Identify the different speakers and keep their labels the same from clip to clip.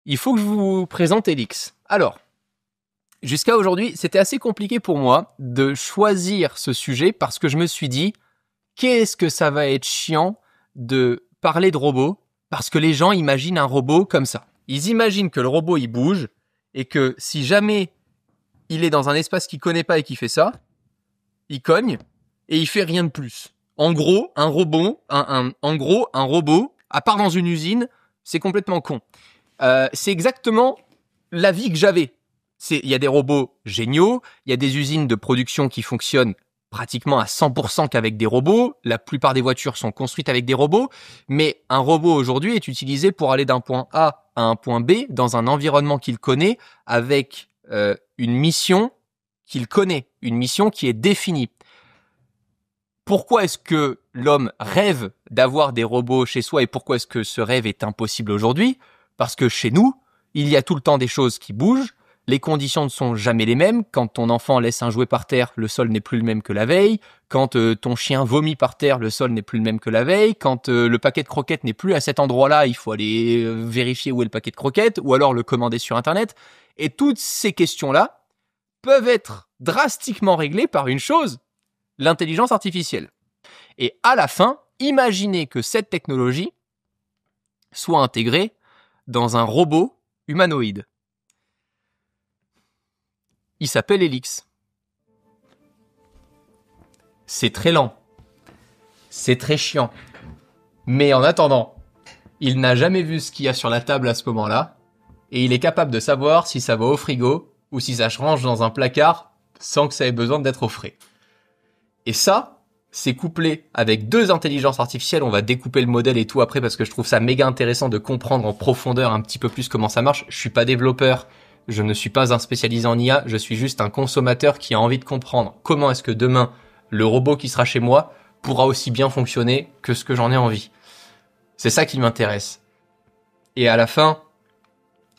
Speaker 1: il faut que je vous présente Helix. Alors, jusqu'à aujourd'hui, c'était assez compliqué pour moi de choisir ce sujet parce que je me suis dit, qu'est-ce que ça va être chiant de parler de robots parce que les gens imaginent un robot comme ça. Ils imaginent que le robot il bouge et que si jamais il est dans un espace qu'il connaît pas et qu'il fait ça, il cogne et il fait rien de plus. En gros, un robot, à part dans une usine, c'est complètement con. C'est exactement la vie que j'avais. Il y a des robots géniaux, il y a des usines de production qui fonctionnent pratiquement à 100% qu'avec des robots. La plupart des voitures sont construites avec des robots, mais un robot aujourd'hui est utilisé pour aller d'un point A à un point B dans un environnement qu'il connaît avec une mission qu'il connaît, une mission qui est définie. Pourquoi est-ce que l'homme rêve d'avoir des robots chez soi et pourquoi est-ce que ce rêve est impossible aujourd'hui ? Parce que chez nous, il y a tout le temps des choses qui bougent, les conditions ne sont jamais les mêmes. Quand ton enfant laisse un jouet par terre, le sol n'est plus le même que la veille. Quand ton chien vomit par terre, le sol n'est plus le même que la veille. Quand le paquet de croquettes n'est plus à cet endroit-là, il faut aller vérifier où est le paquet de croquettes ou alors le commander sur Internet. Et toutes ces questions-là peuvent être drastiquement réglées par une chose, l'intelligence artificielle. Et à la fin, imaginez que cette technologie soit intégrée dans un robot humanoïde. Il s'appelle Helix. C'est très lent. C'est très chiant. Mais en attendant, il n'a jamais vu ce qu'il y a sur la table à ce moment-là, et il est capable de savoir si ça va au frigo ou si ça se range dans un placard sans que ça ait besoin d'être au frais. Et ça, c'est couplé avec 2 intelligences artificielles. On va découper le modèle et tout après parce que je trouve ça méga intéressant de comprendre en profondeur un petit peu plus comment ça marche. Je suis pas développeur, je ne suis pas un spécialisé en IA, je suis juste un consommateur qui a envie de comprendre comment est-ce que demain, le robot qui sera chez moi pourra aussi bien fonctionner que ce que j'en ai envie. C'est ça qui m'intéresse. Et à la fin,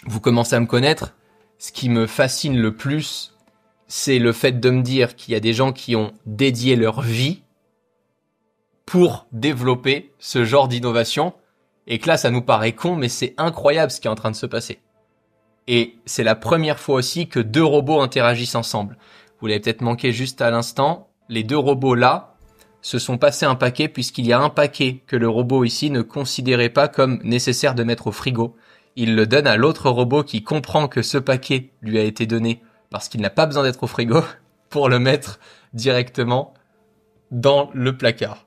Speaker 1: vous commencez à me connaître, ce qui me fascine le plus, c'est le fait de me dire qu'il y a des gens qui ont dédié leur vie pour développer ce genre d'innovation et que là, ça nous paraît con, mais c'est incroyable ce qui est en train de se passer. Et c'est la première fois aussi que 2 robots interagissent ensemble. Vous l'avez peut-être manqué juste à l'instant, les 2 robots là se sont passés un paquet puisqu'il y a un paquet que le robot ici ne considérait pas comme nécessaire de mettre au frigo. Il le donne à l'autre robot qui comprend que ce paquet lui a été donné parce qu'il n'a pas besoin d'être au frigo pour le mettre directement dans le placard.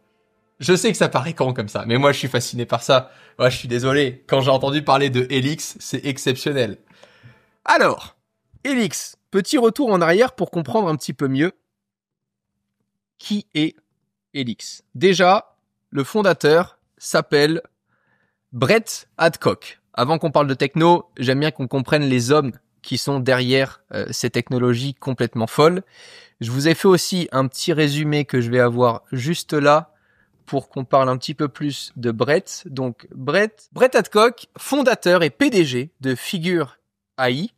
Speaker 1: Je sais que ça paraît con comme ça, mais moi je suis fasciné par ça. Moi je suis désolé, quand j'ai entendu parler de Helix, c'est exceptionnel. Alors, Helix, petit retour en arrière pour comprendre un petit peu mieux qui est Helix. Déjà, le fondateur s'appelle Brett Adcock. Avant qu'on parle de techno, j'aime bien qu'on comprenne les hommes qui sont derrière ces technologies complètement folles. Je vous ai fait aussi un petit résumé que je vais avoir juste là pour qu'on parle un petit peu plus de Brett. Donc Brett Adcock, fondateur et PDG de Figure AI,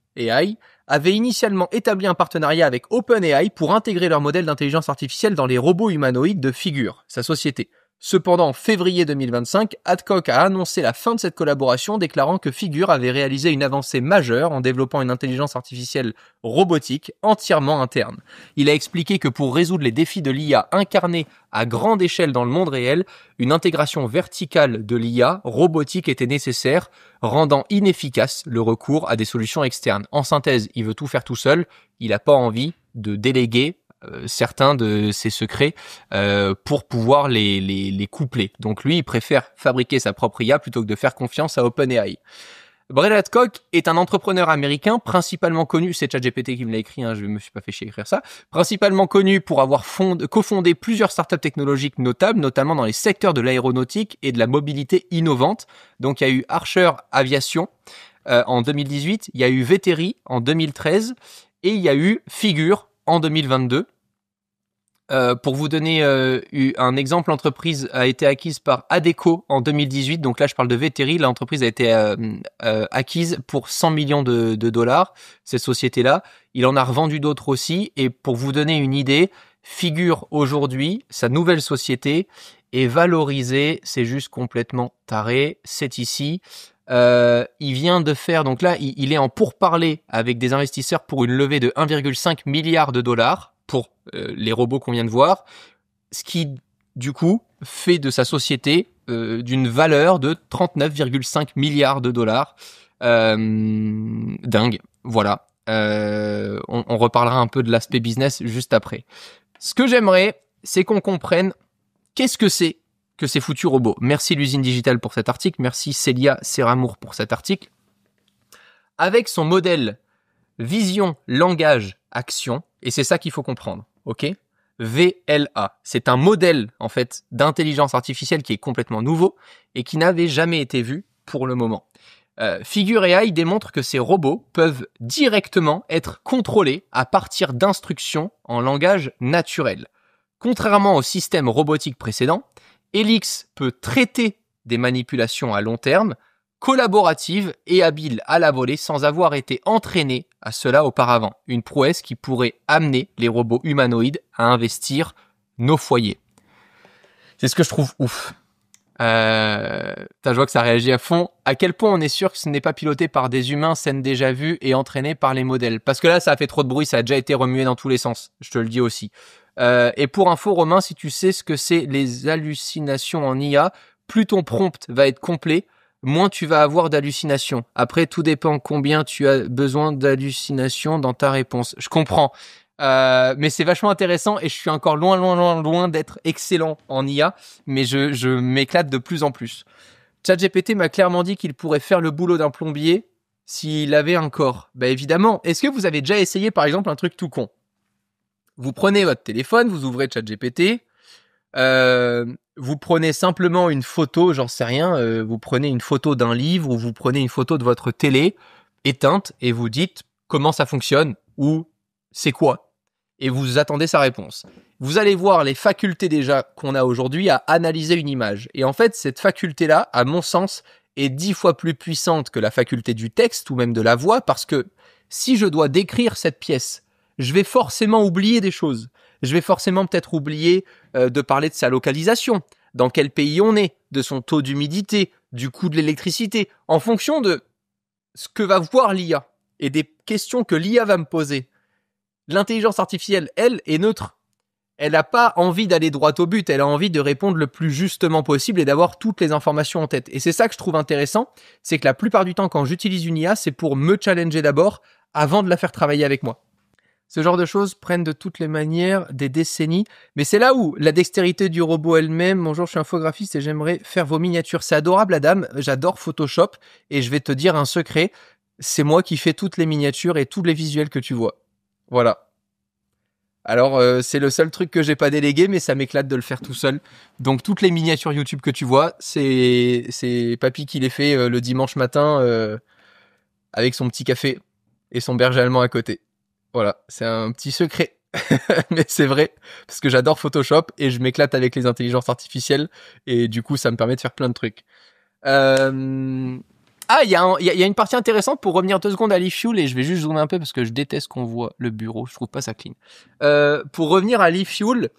Speaker 1: avait initialement établi un partenariat avec OpenAI pour intégrer leur modèle d'intelligence artificielle dans les robots humanoïdes de Figure, sa société. Cependant, en février 2025, Adcock a annoncé la fin de cette collaboration, déclarant que Figure avait réalisé une avancée majeure en développant une intelligence artificielle robotique entièrement interne. Il a expliqué que pour résoudre les défis de l'IA incarnés à grande échelle dans le monde réel, une intégration verticale de l'IA robotique était nécessaire, rendant inefficace le recours à des solutions externes. En synthèse, il veut tout faire tout seul, il n'a pas envie de déléguer certains de ses secrets pour pouvoir les coupler. Donc lui, il préfère fabriquer sa propre IA plutôt que de faire confiance à OpenAI. Brett Adcock est un entrepreneur américain principalement connu, c'est ChatGPT qui me l'a écrit, je me suis pas fait chier écrire ça, principalement connu pour avoir cofondé plusieurs startups technologiques notables, notamment dans les secteurs de l'aéronautique et de la mobilité innovante. Donc il y a eu Archer Aviation en 2018, il y a eu Veteri en 2013 et il y a eu Figure en 2022. Pour vous donner un exemple, l'entreprise a été acquise par Adecco en 2018. Donc là, je parle de Veteri. L'entreprise a été acquise pour 100 millions de dollars, cette société-là. Il en a revendu d'autres aussi. Et pour vous donner une idée, Figure aujourd'hui, sa nouvelle société est valorisée, c'est juste complètement taré, c'est ici, Il vient de faire, donc là, il est en pourparlers avec des investisseurs pour une levée de 1,5 milliard de dollars pour les robots qu'on vient de voir, ce qui, du coup, fait de sa société d'une valeur de 39,5 milliards de dollars. Dingue, voilà. On reparlera un peu de l'aspect business juste après. Ce que j'aimerais, c'est qu'on comprenne qu'est-ce que c'est que ces foutus robots. Merci l'usine digitale pour cet article, merci Célia Seramour pour cet article. Avec son modèle vision, langage, action, et c'est ça qu'il faut comprendre, ok ? VLA, c'est un modèle en fait d'intelligence artificielle qui est complètement nouveau et qui n'avait jamais été vu pour le moment. Figure AI démontre que ces robots peuvent directement être contrôlés à partir d'instructions en langage naturel. Contrairement au système robotique précédent, Helix peut traiter des manipulations à long terme, collaboratives et habiles à la volée sans avoir été entraîné à cela auparavant. Une prouesse qui pourrait amener les robots humanoïdes à investir nos foyers. C'est ce que je trouve ouf. Je vois que ça réagit à fond. À quel point on est sûr que ce n'est pas piloté par des humains, scène déjà vue et entraîné par les modèles? Parce que là, ça a fait trop de bruit, ça a déjà été remué dans tous les sens. Je te le dis aussi. Et pour info, Romain, si tu sais ce que c'est les hallucinations en IA, plus ton prompt va être complet, moins tu vas avoir d'hallucinations. Après, tout dépend combien tu as besoin d'hallucinations dans ta réponse. Je comprends. Mais c'est vachement intéressant et je suis encore loin d'être excellent en IA, mais je m'éclate de plus en plus. ChatGPT m'a clairement dit qu'il pourrait faire le boulot d'un plombier s'il avait un corps. Bah évidemment. Est-ce que vous avez déjà essayé par exemple un truc tout con ? Vous prenez votre téléphone, vous ouvrez ChatGPT, vous prenez simplement une photo, j'en sais rien, vous prenez une photo d'un livre ou vous prenez une photo de votre télé éteinte et vous dites comment ça fonctionne ou c'est quoi ? Et vous attendez sa réponse. Vous allez voir les facultés déjà qu'on a aujourd'hui à analyser une image. Et en fait, cette faculté-là, à mon sens, est 10 fois plus puissante que la faculté du texte ou même de la voix parce que si je dois décrire cette pièce, je vais forcément oublier des choses. Je vais forcément peut-être oublier de parler de sa localisation, dans quel pays on est, de son taux d'humidité, du coût de l'électricité, en fonction de ce que va voir l'IA et des questions que l'IA va me poser. L'intelligence artificielle, elle, est neutre. Elle n'a pas envie d'aller droit au but, elle a envie de répondre le plus justement possible et d'avoir toutes les informations en tête. Et c'est ça que je trouve intéressant, c'est que la plupart du temps, quand j'utilise une IA, c'est pour me challenger d'abord, avant de la faire travailler avec moi. Ce genre de choses prennent de toutes les manières des décennies, mais c'est là où la dextérité du robot elle-même, bonjour, je suis infographiste et j'aimerais faire vos miniatures. C'est adorable, Adam, j'adore Photoshop et je vais te dire un secret, c'est moi qui fais toutes les miniatures et tous les visuels que tu vois. Voilà. Alors, c'est le seul truc que j'ai pas délégué, mais ça m'éclate de le faire tout seul. Donc, toutes les miniatures YouTube que tu vois, c'est Papy qui les fait le dimanche matin avec son petit café et son berger allemand à côté. Voilà, c'est un petit secret, mais c'est vrai, parce que j'adore Photoshop et je m'éclate avec les intelligences artificielles et du coup, ça me permet de faire plein de trucs. Ah, il y a une partie intéressante pour revenir 2 secondes à LeafFuel et je vais juste zoomer un peu parce que je déteste qu'on voit le bureau, je trouve pas ça clean. Pour revenir à LeafFuel,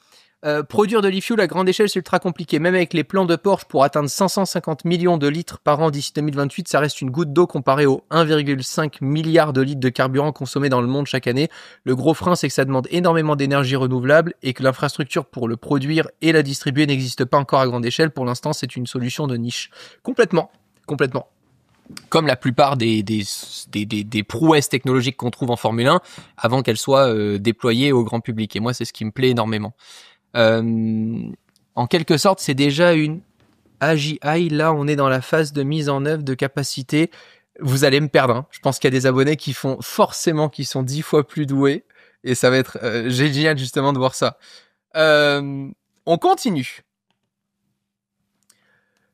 Speaker 1: produire de LeafFuel à grande échelle, c'est ultra compliqué. Même avec les plans de Porsche pour atteindre 550 millions de litres par an d'ici 2028, ça reste une goutte d'eau comparé aux 1,5 milliard de litres de carburant consommés dans le monde chaque année. Le gros frein, c'est que ça demande énormément d'énergie renouvelable et que l'infrastructure pour le produire et la distribuer n'existe pas encore à grande échelle. Pour l'instant, c'est une solution de niche. Complètement. Comme la plupart des prouesses technologiques qu'on trouve en Formule 1 avant qu'elles soient déployées au grand public. Et moi, c'est ce qui me plaît énormément. En quelque sorte, c'est déjà une AGI. Là, on est dans la phase de mise en œuvre de capacité. Vous allez me perdre. Hein. Je pense qu'il y a des abonnés qui sont 10 fois plus doués. Et ça va être génial justement de voir ça. On continue.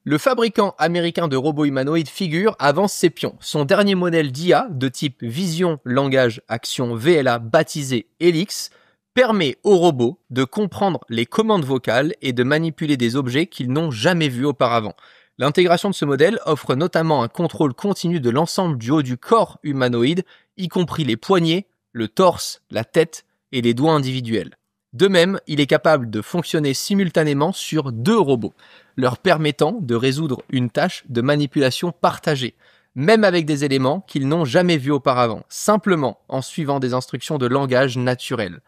Speaker 1: Le fabricant américain de robots humanoïdes Figure avance ses pions. Son dernier modèle d'IA de type Vision, Langage, Action, VLA, baptisé Helix, permet aux robots de comprendre les commandes vocales et de manipuler des objets qu'ils n'ont jamais vus auparavant. L'intégration de ce modèle offre notamment un contrôle continu de l'ensemble du haut du corps humanoïde, y compris les poignets, le torse, la tête et les doigts individuels. De même, il est capable de fonctionner simultanément sur 2 robots. leur permettant de résoudre une tâche de manipulation partagée, même avec des éléments qu'ils n'ont jamais vus auparavant, simplement en suivant des instructions de langage naturel.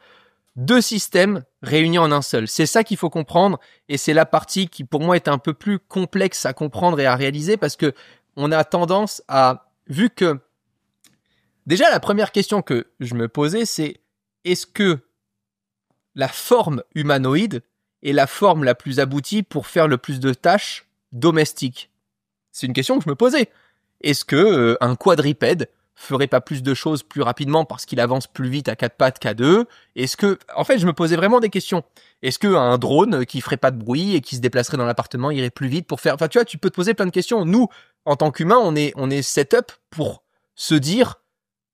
Speaker 1: 2 systèmes réunis en un seul. C'est ça qu'il faut comprendre, et c'est la partie qui pour moi est un peu plus complexe à comprendre et à réaliser, parce que on a tendance à, vu que déjà la première question que je me posais, c'est est-ce que la forme humanoïde est la forme la plus aboutie pour faire le plus de tâches domestiques? C'est une question que je me posais. Est-ce que un quadrupède ferait pas plus de choses plus rapidement parce qu'il avance plus vite à 4 pattes qu'à 2? Est-ce que, en fait, je me posais vraiment des questions. Est-ce que un drone qui ferait pas de bruit et qui se déplacerait dans l'appartement irait plus vite pour faire, enfin, tu vois, tu peux te poser plein de questions. Nous, en tant qu'humains, on est set-up pour se dire,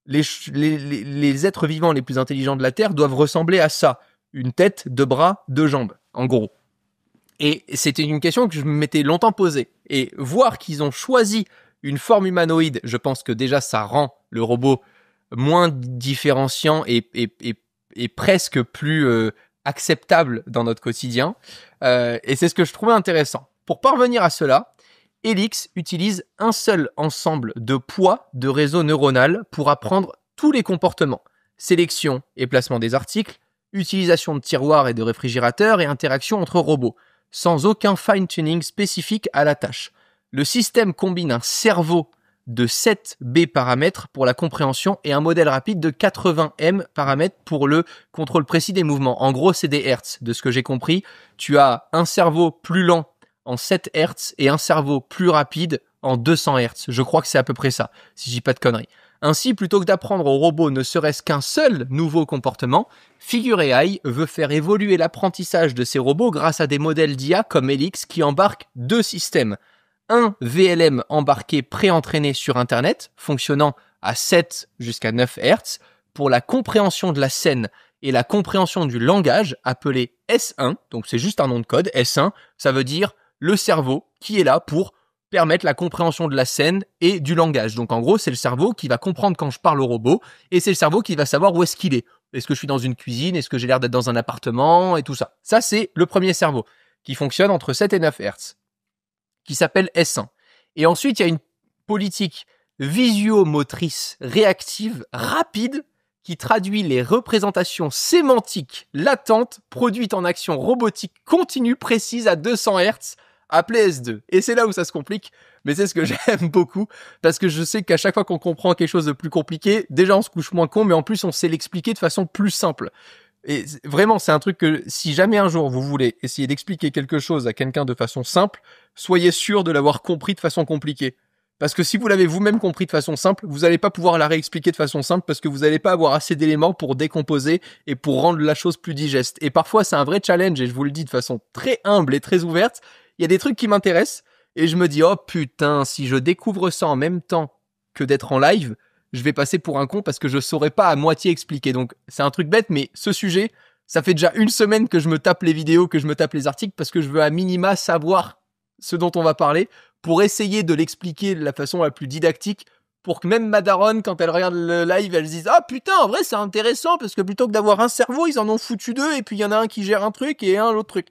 Speaker 1: les êtres vivants les plus intelligents de la Terre doivent ressembler à ça. Une tête, 2 bras, 2 jambes, en gros. Et c'était une question que je m'étais longtemps posée. Et voir qu'ils ont choisi une forme humanoïde, je pense que déjà ça rend le robot moins différenciant et presque plus acceptable dans notre quotidien. Et c'est ce que je trouvais intéressant. Pour parvenir à cela, Helix utilise un seul ensemble de poids de réseau neuronal pour apprendre tous les comportements. Sélection et placement des articles, utilisation de tiroirs et de réfrigérateurs et interaction entre robots, sans aucun fine-tuning spécifique à la tâche. Le système combine un cerveau de 7 B paramètres pour la compréhension et un modèle rapide de 80 M paramètres pour le contrôle précis des mouvements. En gros, c'est des hertz. De ce que j'ai compris, tu as un cerveau plus lent en 7 hertz et un cerveau plus rapide en 200 hertz. Je crois que c'est à peu près ça, si je dis pas de conneries. Ainsi, plutôt que d'apprendre au robot ne serait-ce qu'un seul nouveau comportement, Figure AI veut faire évoluer l'apprentissage de ces robots grâce à des modèles d'IA comme Helix qui embarquent 2 systèmes. Un VLM embarqué pré-entraîné sur Internet, fonctionnant à 7 jusqu'à 9 Hz, pour la compréhension de la scène et la compréhension du langage, appelé S1, donc c'est juste un nom de code, S1, ça veut dire le cerveau qui est là pour permettre la compréhension de la scène et du langage. Donc en gros, c'est le cerveau qui va comprendre quand je parle au robot, et c'est le cerveau qui va savoir où est-ce qu'il est. Est-ce que je suis dans une cuisine, est-ce que j'ai l'air d'être dans un appartement, et tout ça. Ça, c'est le premier cerveau, qui fonctionne entre 7 et 9 Hz. Qui s'appelle S1. Et ensuite, il y a une politique visuomotrice réactive, rapide, qui traduit les représentations sémantiques latentes produites en action robotique continue précise à 200 Hz, appelée S2. Et c'est là où ça se complique, mais c'est ce que j'aime beaucoup, parce que je sais qu'à chaque fois qu'on comprend quelque chose de plus compliqué, déjà on se couche moins con, mais en plus on sait l'expliquer de façon plus simple. Et vraiment, c'est un truc que si jamais un jour vous voulez essayer d'expliquer quelque chose à quelqu'un de façon simple, soyez sûr de l'avoir compris de façon compliquée. Parce que si vous l'avez vous-même compris de façon simple, vous n'allez pas pouvoir la réexpliquer de façon simple parce que vous n'allez pas avoir assez d'éléments pour décomposer et pour rendre la chose plus digeste. Et parfois, c'est un vrai challenge et je vous le dis de façon très humble et très ouverte. Il y a des trucs qui m'intéressent et je me dis, oh putain, si je découvre ça en même temps que d'être en live, je vais passer pour un con parce que je saurais pas à moitié expliquer. Donc, c'est un truc bête, mais ce sujet, ça fait déjà 1 semaine que je me tape les vidéos, que je me tape les articles parce que je veux à minima savoir ce dont on va parler pour essayer de l'expliquer de la façon la plus didactique pour que même ma daronne, quand elle regarde le live, elle se dise « Ah putain, en vrai, c'est intéressant parce que plutôt que d'avoir un cerveau, ils en ont foutu 2 et puis il y en a un qui gère un truc et un l'autre truc. »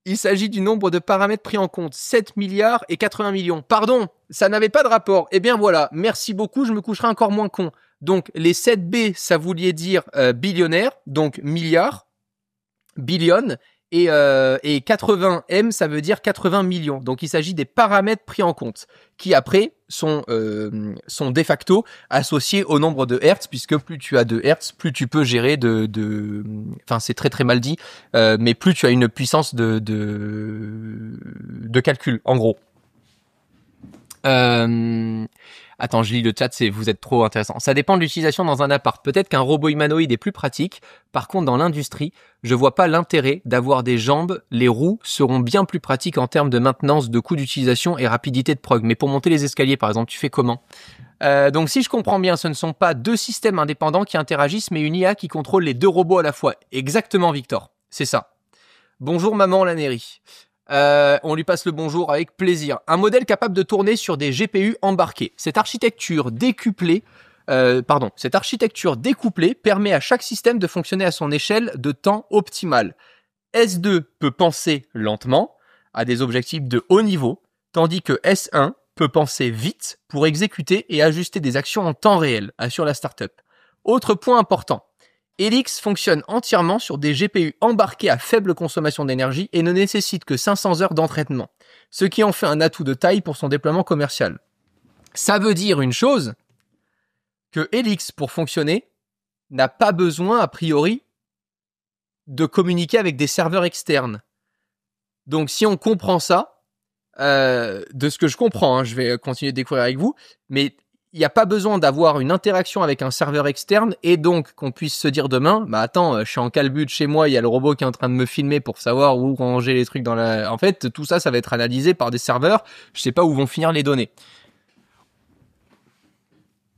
Speaker 1: Il s'agit du nombre de paramètres pris en compte, 7 milliards et 80 millions. Pardon, ça n'avait pas de rapport. Eh bien voilà, merci beaucoup, je me coucherai encore moins con. Donc les 7B, ça voulait dire billionnaire, donc milliards, billion, et 80M, ça veut dire 80 millions. Donc il s'agit des paramètres pris en compte, qui après sont de facto associés au nombre de Hertz, puisque plus tu as de Hertz, plus tu peux gérer enfin c'est très très mal dit, mais plus tu as une puissance de calcul, en gros. Attends, je lis le chat, vous êtes trop intéressant. Ça dépend de l'utilisation dans un appart. Peut-être qu'un robot humanoïde est plus pratique. Par contre, dans l'industrie, je vois pas l'intérêt d'avoir des jambes. Les roues seront bien plus pratiques en termes de maintenance, de coût d'utilisation et rapidité de prog. Mais pour monter les escaliers, par exemple, tu fais comment ? Donc si je comprends bien, ce ne sont pas 2 systèmes indépendants qui interagissent, mais une IA qui contrôle les 2 robots à la fois. Exactement, Victor. C'est ça. Bonjour maman Lanéry. On lui passe le bonjour avec plaisir. Un modèle capable de tourner sur des GPU embarqués. Cette architecture découplée permet à chaque système de fonctionner à son échelle de temps optimale. S2 peut penser lentement, à des objectifs de haut niveau, tandis que S1 peut penser vite pour exécuter et ajuster des actions en temps réel, assure la startup. Autre point important, Helix fonctionne entièrement sur des GPU embarqués à faible consommation d'énergie et ne nécessite que 500 heures d'entraînement, ce qui en fait un atout de taille pour son déploiement commercial. Ça veut dire une chose, que Helix, pour fonctionner, n'a pas besoin, a priori, de communiquer avec des serveurs externes. Donc, si on comprend ça, de ce que je comprends, je vais continuer de découvrir avec vous, mais il n'y a pas besoin d'avoir une interaction avec un serveur externe et donc qu'on puisse se dire demain, bah attends, je suis en calbut chez moi, il y a le robot qui est en train de me filmer pour savoir où ranger les trucs dans la... En fait, tout ça, ça va être analysé par des serveurs, je sais pas où vont finir les données.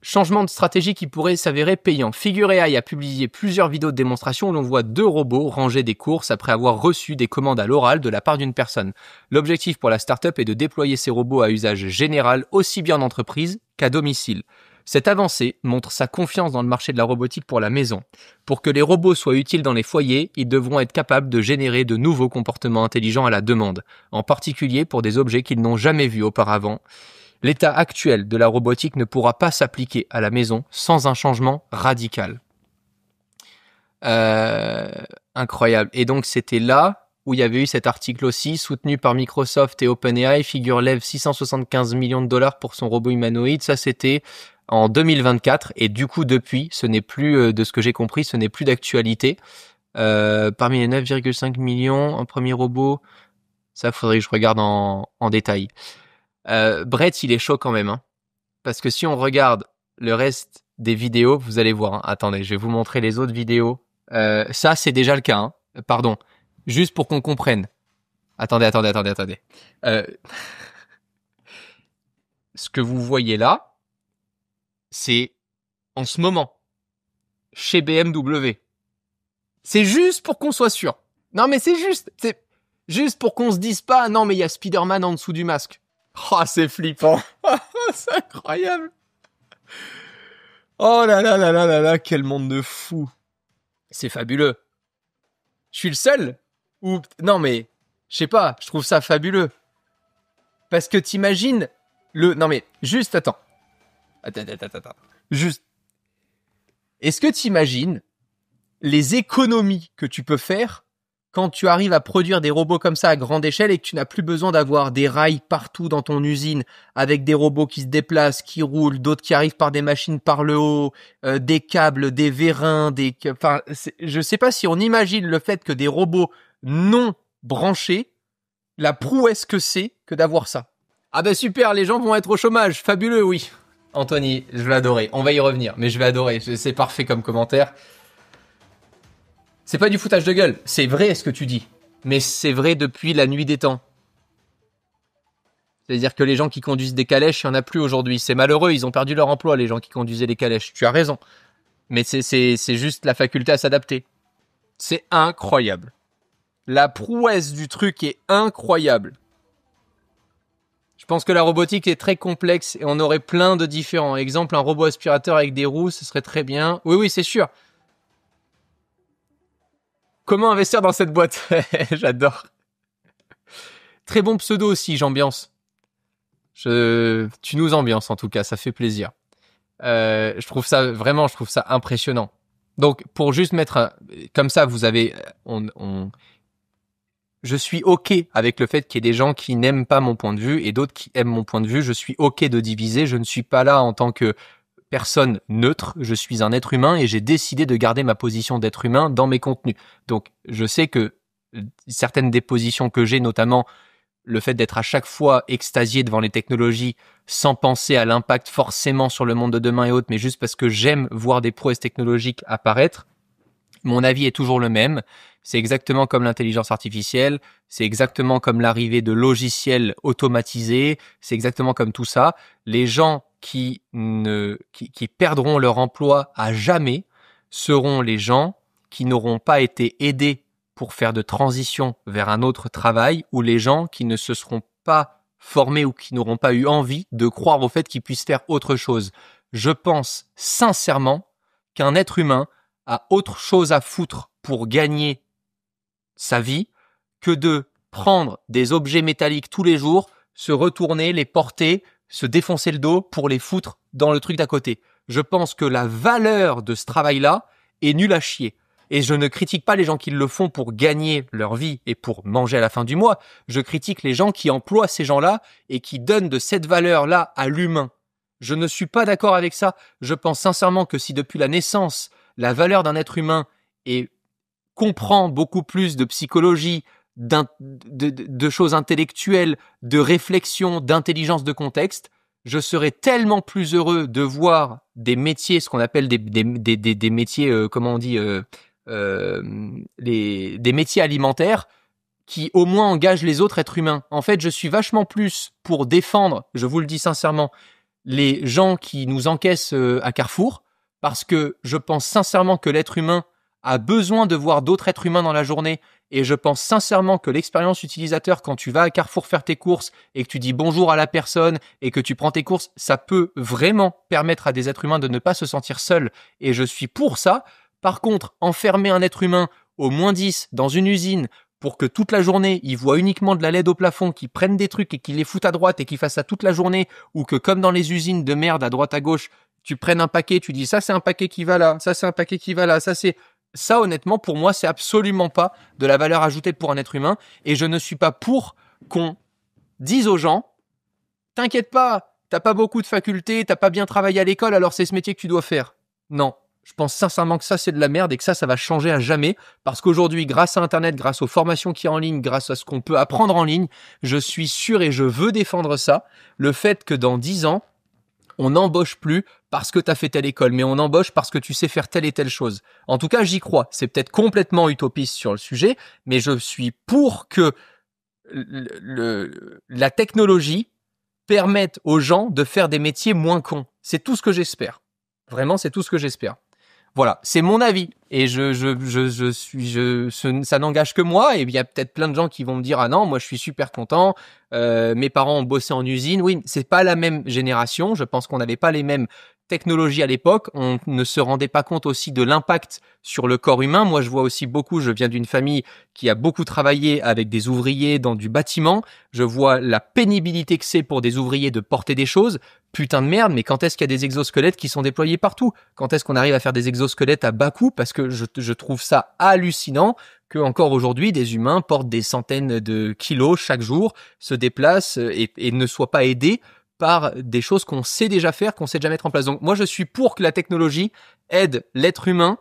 Speaker 1: Changement de stratégie qui pourrait s'avérer payant. Figure AI a publié plusieurs vidéos de démonstration où l'on voit 2 robots ranger des courses après avoir reçu des commandes à l'oral de la part d'une personne. L'objectif pour la startup est de déployer ces robots à usage général aussi bien en entreprise qu'à domicile. Cette avancée montre sa confiance dans le marché de la robotique pour la maison. Pour que les robots soient utiles dans les foyers, ils devront être capables de générer de nouveaux comportements intelligents à la demande, en particulier pour des objets qu'ils n'ont jamais vus auparavant. L'état actuel de la robotique ne pourra pas s'appliquer à la maison sans un changement radical. Incroyable. Et donc, c'était là où il y avait eu cet article aussi, soutenu par Microsoft et OpenAI. Figure lève 675 millions de dollars pour son robot humanoïde. Ça, c'était en 2024. Et du coup, depuis, ce n'est plus, de ce que j'ai compris, ce n'est plus d'actualité. Parmi les 9,5 millions, un premier robot. Ça, faudrait que je regarde en détail. Brett, il est chaud quand même, hein. Parce que si on regarde le reste des vidéos, vous allez voir, hein. Attendez, je vais vous montrer les autres vidéos. Ça, c'est déjà le cas, hein. Pardon. Juste pour qu'on comprenne. Attendez. Ce que vous voyez là, c'est en ce moment, chez BMW. C'est juste pour qu'on soit sûr. Non, mais c'est juste pour qu'on se dise pas, non, mais il y a Spider-Man en dessous du masque. Oh, c'est flippant. C'est incroyable. Oh là là là là là là, quel monde de fou. C'est fabuleux. Je suis le seul? Ou non mais, je sais pas, je trouve ça fabuleux. Parce que t'imagines non mais, juste attends. Juste. Est-ce que t'imagines les économies que tu peux faire quand tu arrives à produire des robots comme ça à grande échelle et que tu n'as plus besoin d'avoir des rails partout dans ton usine avec des robots qui se déplacent, qui roulent, d'autres qui arrivent par des machines par le haut, des câbles, des vérins, enfin, je sais pas si on imagine le fait que des robots non branchés, la prouesse que c'est que d'avoir ça. Ah ben super, les gens vont être au chômage, fabuleux, oui. Anthony, je vais adorer. On va y revenir, mais je vais adorer. C'est parfait comme commentaire. C'est pas du foutage de gueule, c'est vrai ce que tu dis. Mais c'est vrai depuis la nuit des temps. C'est-à-dire que les gens qui conduisent des calèches, il n'y en a plus aujourd'hui. C'est malheureux, ils ont perdu leur emploi, les gens qui conduisaient les calèches. Tu as raison. Mais c'est juste la faculté à s'adapter. C'est incroyable. La prouesse du truc est incroyable. Je pense que la robotique est très complexe et on aurait plein de différents. Exemple, un robot aspirateur avec des roues, ce serait très bien. Oui, c'est sûr. Comment investir dans cette boîte? J'adore. Très bon pseudo aussi, j'ambiance. Tu nous ambiances en tout cas, ça fait plaisir. Je trouve ça impressionnant. Donc, pour juste mettre comme ça, vous avez, je suis ok avec le fait qu'il y ait des gens qui n'aiment pas mon point de vue et d'autres qui aiment mon point de vue. Je suis ok de diviser. Je ne suis pas là en tant que personne neutre, je suis un être humain et j'ai décidé de garder ma position d'être humain dans mes contenus. Donc, je sais que certaines des positions que j'ai, notamment le fait d'être à chaque fois extasié devant les technologies sans penser à l'impact forcément sur le monde de demain et autres, mais juste parce que j'aime voir des prouesses technologiques apparaître, mon avis est toujours le même. C'est exactement comme l'intelligence artificielle, c'est exactement comme l'arrivée de logiciels automatisés, c'est exactement comme tout ça. Les gens qui perdront leur emploi à jamais seront les gens qui n'auront pas été aidés pour faire de transition vers un autre travail, ou les gens qui ne se seront pas formés ou qui n'auront pas eu envie de croire au fait qu'ils puissent faire autre chose. Je pense sincèrement qu'un être humain a autre chose à foutre pour gagner sa vie que de prendre des objets métalliques tous les jours, se retourner, les porter, se défoncer le dos pour les foutre dans le truc d'à côté. Je pense que la valeur de ce travail-là est nulle à chier. Et je ne critique pas les gens qui le font pour gagner leur vie et pour manger à la fin du mois. Je critique les gens qui emploient ces gens-là et qui donnent de cette valeur-là à l'humain. Je ne suis pas d'accord avec ça. Je pense sincèrement que si depuis la naissance, la valeur d'un être humain comprend beaucoup plus de psychologie, de choses intellectuelles, de réflexion, d'intelligence de contexte, je serais tellement plus heureux de voir des métiers, ce qu'on appelle des métiers, des métiers alimentaires qui au moins engagent les autres êtres humains. En fait, je suis vachement plus pour défendre, je vous le dis sincèrement, les gens qui nous encaissent à Carrefour, parce que je pense sincèrement que l'être humain a besoin de voir d'autres êtres humains dans la journée, et je pense sincèrement que l'expérience utilisateur, quand tu vas à Carrefour faire tes courses et que tu dis bonjour à la personne et que tu prends tes courses, ça peut vraiment permettre à des êtres humains de ne pas se sentir seuls, et je suis pour ça. Par contre, enfermer un être humain au -10 dans une usine pour que toute la journée, il voit uniquement de la LED au plafond, qu'il prenne des trucs et qu'il les foute à droite et qu'il fasse ça toute la journée, ou que comme dans les usines de merde à droite à gauche, tu prennes un paquet, tu dis ça c'est un paquet qui va là, ça c'est un paquet qui va là, ça honnêtement pour moi c'est absolument pas de la valeur ajoutée pour un être humain, et je ne suis pas pour qu'on dise aux gens t'inquiète pas, t'as pas beaucoup de facultés, t'as pas bien travaillé à l'école, alors c'est ce métier que tu dois faire. Non. Je pense sincèrement que ça, c'est de la merde et que ça va changer à jamais. Parce qu'aujourd'hui, grâce à Internet, grâce aux formations qui y a en ligne, grâce à ce qu'on peut apprendre en ligne, je suis sûr et je veux défendre ça. Le fait que dans 10 ans, on n'embauche plus parce que tu as fait telle école, mais on embauche parce que tu sais faire telle et telle chose. En tout cas, j'y crois. C'est peut-être complètement utopiste sur le sujet, mais je suis pour que la technologie permette aux gens de faire des métiers moins cons. C'est tout ce que j'espère. Vraiment, c'est tout ce que j'espère. Voilà, c'est mon avis et ça n'engage que moi, et il y a peut-être plein de gens qui vont me dire ah non, moi je suis super content, mes parents ont bossé en usine. Oui, c'est pas la même génération, je pense qu'on n'avait pas les mêmes technologies à l'époque, on ne se rendait pas compte aussi de l'impact sur le corps humain. Moi je vois aussi beaucoup, je viens d'une famille qui a beaucoup travaillé avec des ouvriers dans du bâtiment, je vois la pénibilité que c'est pour des ouvriers de porter des choses. Putain de merde, mais quand est-ce qu'il y a des exosquelettes qui sont déployés partout? Quand est-ce qu'on arrive à faire des exosquelettes à bas coût? Parce que je trouve ça hallucinant que encore aujourd'hui des humains portent des centaines de kilos chaque jour, se déplacent et ne soient pas aidés par des choses qu'on sait déjà faire, qu'on sait déjà mettre en place. Donc moi je suis pour que la technologie aide l'être humain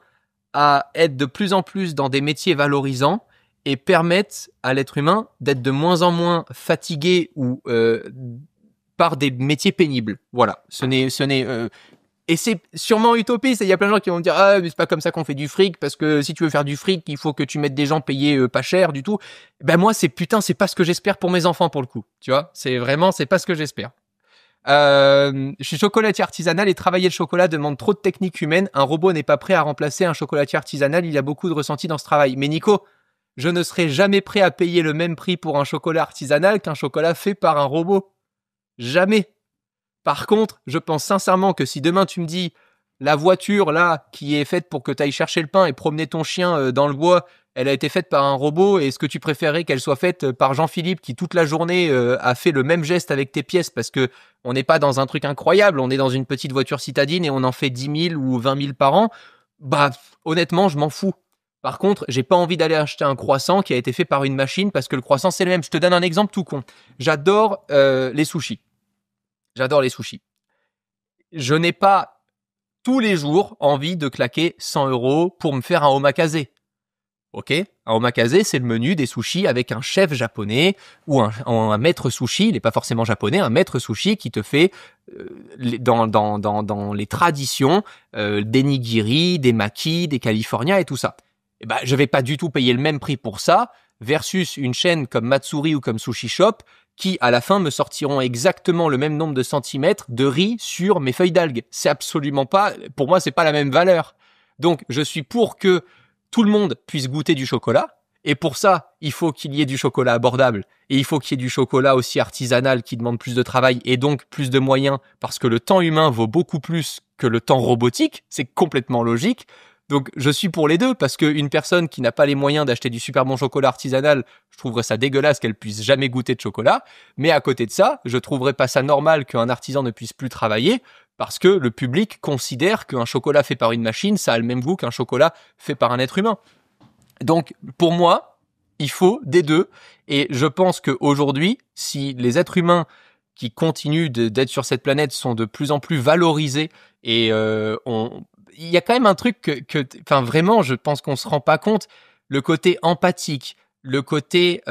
Speaker 1: à être de plus en plus dans des métiers valorisants et permette à l'être humain d'être de moins en moins fatigué ou par des métiers pénibles. Voilà, et c'est sûrement utopiste, et il y a plein de gens qui vont me dire ah mais c'est pas comme ça qu'on fait du fric, parce que si tu veux faire du fric, il faut que tu mettes des gens payés pas cher du tout. Ben moi c'est pas ce que j'espère pour mes enfants pour le coup. Tu vois, c'est pas ce que j'espère. Je suis chocolatier artisanal et travailler le chocolat demande trop de technique humaine. Un robot n'est pas prêt à remplacer un chocolatier artisanal, il y a beaucoup de ressenti dans ce travail. Mais Nico, je ne serai jamais prêt à payer le même prix pour un chocolat artisanal qu'un chocolat fait par un robot. Jamais. Par contre, je pense sincèrement que si demain tu me dis la voiture là qui est faite pour que tu ailles chercher le pain et promener ton chien dans le bois, elle a été faite par un robot, et est-ce que tu préférerais qu'elle soit faite par Jean-Philippe qui toute la journée a fait le même geste avec tes pièces, parce que on n'est pas dans un truc incroyable, on est dans une petite voiture citadine et on en fait 10 000 ou 20 000 par an, bah honnêtement je m'en fous. Par contre, j'ai pas envie d'aller acheter un croissant qui a été fait par une machine, parce que le croissant c'est le même. Je te donne un exemple tout con. J'adore les sushis. J'adore les sushis. Je n'ai pas tous les jours envie de claquer 100 € pour me faire un omakase. Ok, un omakase, c'est le menu des sushis avec un chef japonais ou un maître sushi. Il n'est pas forcément japonais, un maître sushi qui te fait dans les traditions des nigiri, des maki, des california et tout ça. Et ben, je vais pas du tout payer le même prix pour ça versus une chaîne comme Matsuri ou comme Sushi Shop qui, à la fin, me sortiront exactement le même nombre de centimètres de riz sur mes feuilles d'algues. C'est absolument pas, pour moi, c'est pas la même valeur. Donc, je suis pour que tout le monde puisse goûter du chocolat. Et pour ça, il faut qu'il y ait du chocolat abordable. Et il faut qu'il y ait du chocolat aussi artisanal qui demande plus de travail et donc plus de moyens, parce que le temps humain vaut beaucoup plus que le temps robotique. C'est complètement logique. Donc je suis pour les deux, parce qu'une personne qui n'a pas les moyens d'acheter du super bon chocolat artisanal, je trouverais ça dégueulasse qu'elle puisse jamais goûter de chocolat. Mais à côté de ça, je trouverais pas ça normal qu'un artisan ne puisse plus travailler, parce que le public considère qu'un chocolat fait par une machine, ça a le même goût qu'un chocolat fait par un être humain. Donc pour moi, il faut des deux. Et je pense qu'aujourd'hui, si les êtres humains qui continuent d'être sur cette planète sont de plus en plus valorisés et il y a quand même un truc enfin vraiment, je pense qu'on se rend pas compte, le côté empathique, le côté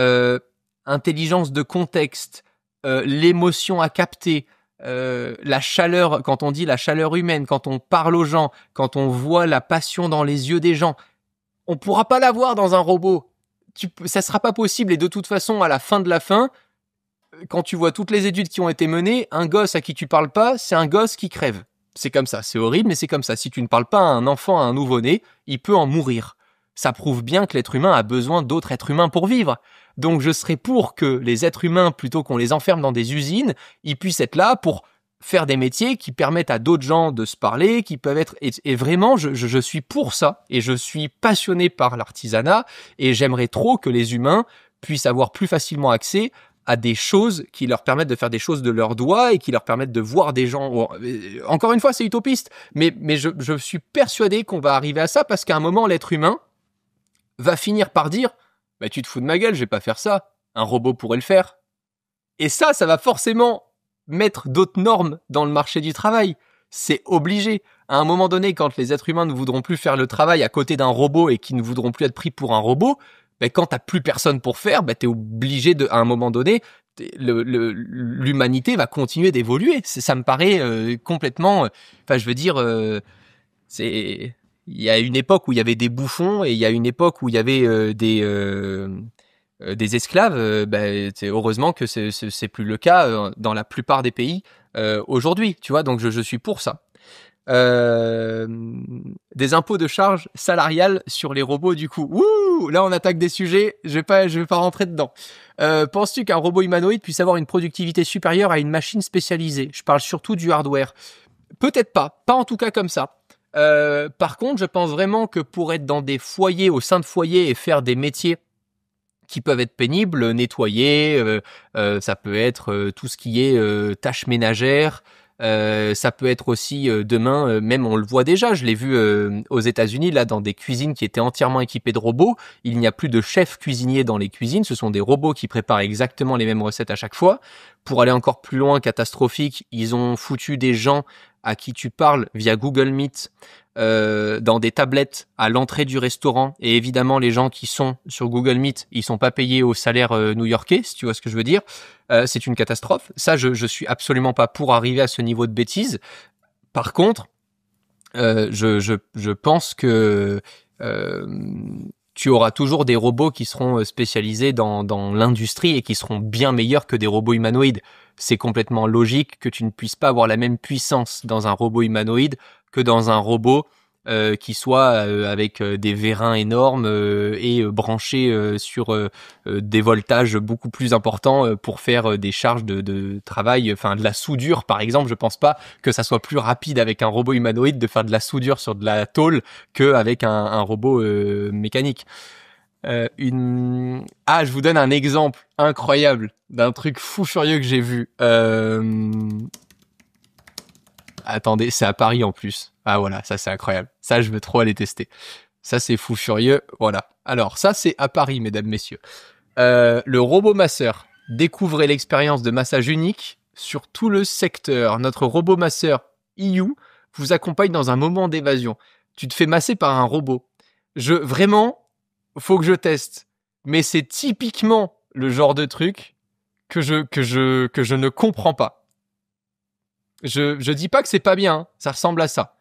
Speaker 1: intelligence de contexte, l'émotion à capter, la chaleur, quand on dit la chaleur humaine, quand on parle aux gens, quand on voit la passion dans les yeux des gens, on pourra pas l'avoir dans un robot. Ça sera pas possible, et de toute façon, à la fin de la fin, quand tu vois toutes les études qui ont été menées, un gosse à qui tu parles pas, c'est un gosse qui crève. C'est comme ça, c'est horrible, mais c'est comme ça. Si tu ne parles pas à un enfant, à un nouveau-né, il peut en mourir. Ça prouve bien que l'être humain a besoin d'autres êtres humains pour vivre. Donc je serais pour que les êtres humains, plutôt qu'on les enferme dans des usines, ils puissent être là pour faire des métiers qui permettent à d'autres gens de se parler, qui peuvent être... Et vraiment, je suis pour ça, et je suis passionné par l'artisanat, et j'aimerais trop que les humains puissent avoir plus facilement accès à des choses qui leur permettent de faire des choses de leurs doigts et qui leur permettent de voir des gens. Encore une fois, c'est utopiste, mais je suis persuadé qu'on va arriver à ça, parce qu'à un moment, l'être humain va finir par dire « Bah tu te fous de ma gueule, je vais pas faire ça. Un robot pourrait le faire. » Et ça va forcément mettre d'autres normes dans le marché du travail. C'est obligé. À un moment donné, quand les êtres humains ne voudront plus faire le travail à côté d'un robot et qui ne voudront plus être pris pour un robot, ben quand t'as plus personne pour faire, ben t'es obligé à un moment donné, l'humanité va continuer d'évoluer. Ça me paraît complètement. Enfin, je veux dire, il y a une époque où il y avait des bouffons et il y a une époque où il y avait des esclaves. Heureusement que c'est plus le cas dans la plupart des pays aujourd'hui. Tu vois, donc je suis pour ça. Des impôts de charges salariales sur les robots, du coup. Ouh, là on attaque des sujets, je vais pas rentrer dedans. Penses-tu qu'un robot humanoïde puisse avoir une productivité supérieure à une machine spécialisée? Je parle surtout du hardware. Peut-être pas en tout cas comme ça. Par contre, je pense vraiment que pour être dans des foyers, au sein de foyers, et faire des métiers qui peuvent être pénibles, nettoyer, ça peut être tout ce qui est tâches ménagères. Ça peut être aussi demain, même on le voit déjà, je l'ai vu aux États-Unis là dans des cuisines qui étaient entièrement équipées de robots. Il n'y a plus de chefs cuisiniers dans les cuisines, ce sont des robots qui préparent exactement les mêmes recettes à chaque fois. Pour aller encore plus loin, catastrophique, ils ont foutu des gens à qui tu parles via Google Meet dans des tablettes à l'entrée du restaurant, et évidemment les gens qui sont sur Google Meet, ils sont pas payés au salaire new-yorkais, si tu vois ce que je veux dire. C'est une catastrophe. Ça, je suis absolument pas pour arriver à ce niveau de bêtise. Par contre, je pense que tu auras toujours des robots qui seront spécialisés dans l'industrie et qui seront bien meilleurs que des robots humanoïdes. C'est complètement logique que tu ne puisses pas avoir la même puissance dans un robot humanoïde que dans un robot qui soit avec des vérins énormes et branché sur des voltages beaucoup plus importants pour faire des charges de travail, enfin de la soudure par exemple. Je pense pas que ça soit plus rapide avec un robot humanoïde de faire de la soudure sur de la tôle qu'avec un robot mécanique. Je vous donne un exemple incroyable d'un truc fou furieux que j'ai vu. Attendez, c'est à Paris en plus. Ah voilà, ça c'est incroyable. Ça, je veux trop aller tester. Ça, c'est fou furieux. Voilà. Alors, ça, c'est à Paris, mesdames, messieurs. Le robot masseur. Découvrez l'expérience de massage unique sur tout le secteur. Notre robot masseur IU vous accompagne dans un moment d'évasion. Tu te fais masser par un robot. Vraiment, faut que je teste. Mais c'est typiquement le genre de truc que je ne comprends pas. Je dis pas que c'est pas bien, hein. Ça ressemble à ça.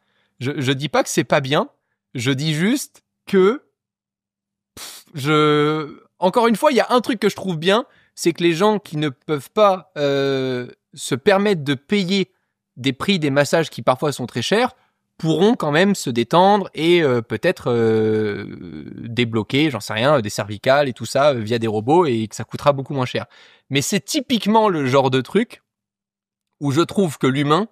Speaker 1: Je dis pas que c'est pas bien, je dis juste que encore une fois, il y a un truc que je trouve bien, c'est que les gens qui ne peuvent pas se permettre de payer des prix des massages qui parfois sont très chers pourront quand même se détendre et peut-être débloquer, j'en sais rien, des cervicales et tout ça via des robots, et que ça coûtera beaucoup moins cher. Mais c'est typiquement le genre de truc où je trouve que l'humain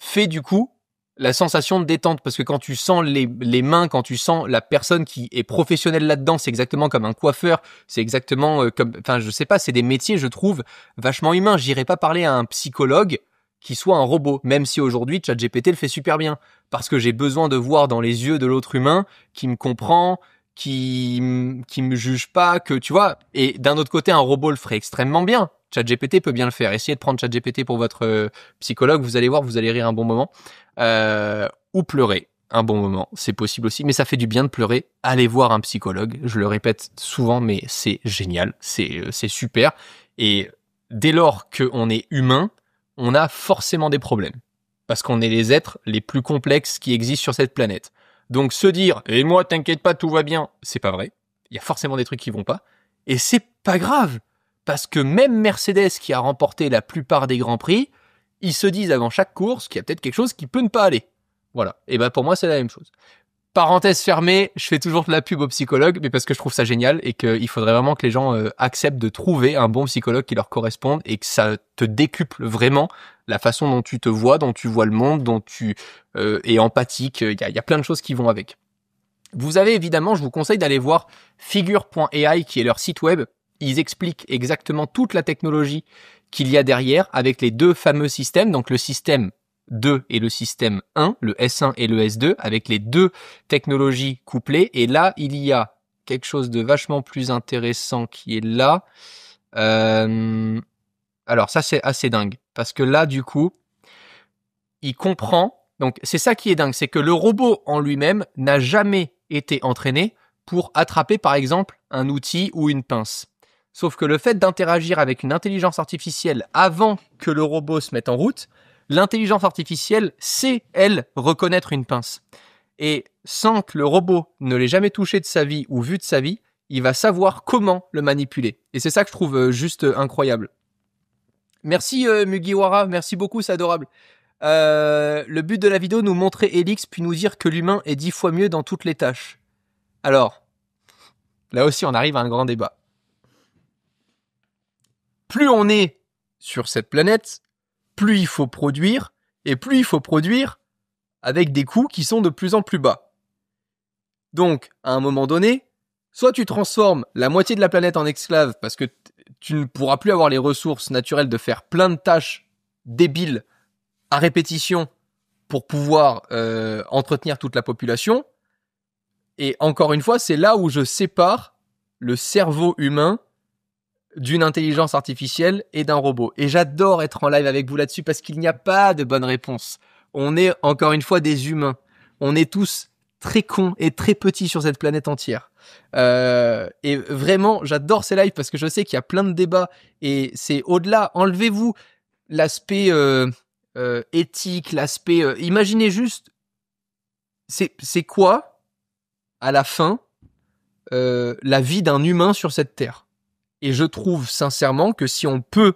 Speaker 1: fait du coup la sensation de détente, parce que quand tu sens les mains, quand tu sens la personne qui est professionnelle là-dedans, c'est exactement comme un coiffeur, c'est exactement comme, enfin je sais pas, c'est des métiers, je trouve, vachement humains. J'irai pas parler à un psychologue qui soit un robot, même si aujourd'hui ChatGPT le fait super bien, parce que j'ai besoin de voir dans les yeux de l'autre humain qui me comprend, qui me juge pas, que tu vois. Et d'un autre côté, un robot le ferait extrêmement bien. ChatGPT peut bien le faire. Essayez de prendre ChatGPT pour votre psychologue, vous allez voir, vous allez rire un bon moment. Ou pleurer un bon moment, c'est possible aussi, mais ça fait du bien de pleurer. Allez voir un psychologue, je le répète souvent, mais c'est génial, c'est super. Et dès lors qu'on est humain, on a forcément des problèmes, parce qu'on est les êtres les plus complexes qui existent sur cette planète. Donc se dire « Et moi, t'inquiète pas, tout va bien », c'est pas vrai. Il y a forcément des trucs qui vont pas. Et c'est pas grave, parce que même Mercedes, qui a remporté la plupart des grands prix, ils se disent avant chaque course qu'il y a peut-être quelque chose qui peut ne pas aller. Voilà. Et ben pour moi, c'est la même chose. Parenthèse fermée, je fais toujours de la pub aux psychologues, mais parce que je trouve ça génial et qu'il faudrait vraiment que les gens acceptent de trouver un bon psychologue qui leur corresponde et que ça te décuple vraiment la façon dont tu te vois, dont tu vois le monde, dont tu es empathique. Il y a plein de choses qui vont avec. Vous avez évidemment, je vous conseille d'aller voir Figure.ai qui est leur site web. Ils expliquent exactement toute la technologie qu'il y a derrière avec les deux fameux systèmes, donc le système 2 et le système 1, le S1 et le S2, avec les deux technologies couplées. Et là, il y a quelque chose de vachement plus intéressant qui est là. Alors ça, c'est assez dingue, parce que là, du coup, il comprend. Donc c'est ça qui est dingue, c'est que le robot en lui-même n'a jamais été entraîné pour attraper, par exemple, un outil ou une pince. Sauf que le fait d'interagir avec une intelligence artificielle avant que le robot se mette en route, l'intelligence artificielle sait, elle, reconnaître une pince. Et sans que le robot ne l'ait jamais touché de sa vie ou vu de sa vie, il va savoir comment le manipuler. Et c'est ça que je trouve juste incroyable. Merci Mugiwara, merci beaucoup, c'est adorable. Le but de la vidéo, nous montrer Elix, puis nous dire que l'humain est 10 fois mieux dans toutes les tâches. Alors, là aussi on arrive à un grand débat. Plus on est sur cette planète, plus il faut produire, et plus il faut produire avec des coûts qui sont de plus en plus bas. Donc, à un moment donné, soit tu transformes la moitié de la planète en esclave parce que tu ne pourras plus avoir les ressources naturelles de faire plein de tâches débiles à répétition pour pouvoir entretenir toute la population. Et encore une fois, c'est là où je sépare le cerveau humain d'une intelligence artificielle et d'un robot. Et j'adore être en live avec vous là-dessus parce qu'il n'y a pas de bonne réponse. On est encore une fois des humains. On est tous très cons et très petits sur cette planète entière. Et vraiment, j'adore ces lives parce que je sais qu'il y a plein de débats et c'est au-delà. Enlevez-vous l'aspect éthique, l'aspect... imaginez juste, c'est quoi, à la fin, la vie d'un humain sur cette terre. Et je trouve sincèrement que si on peut,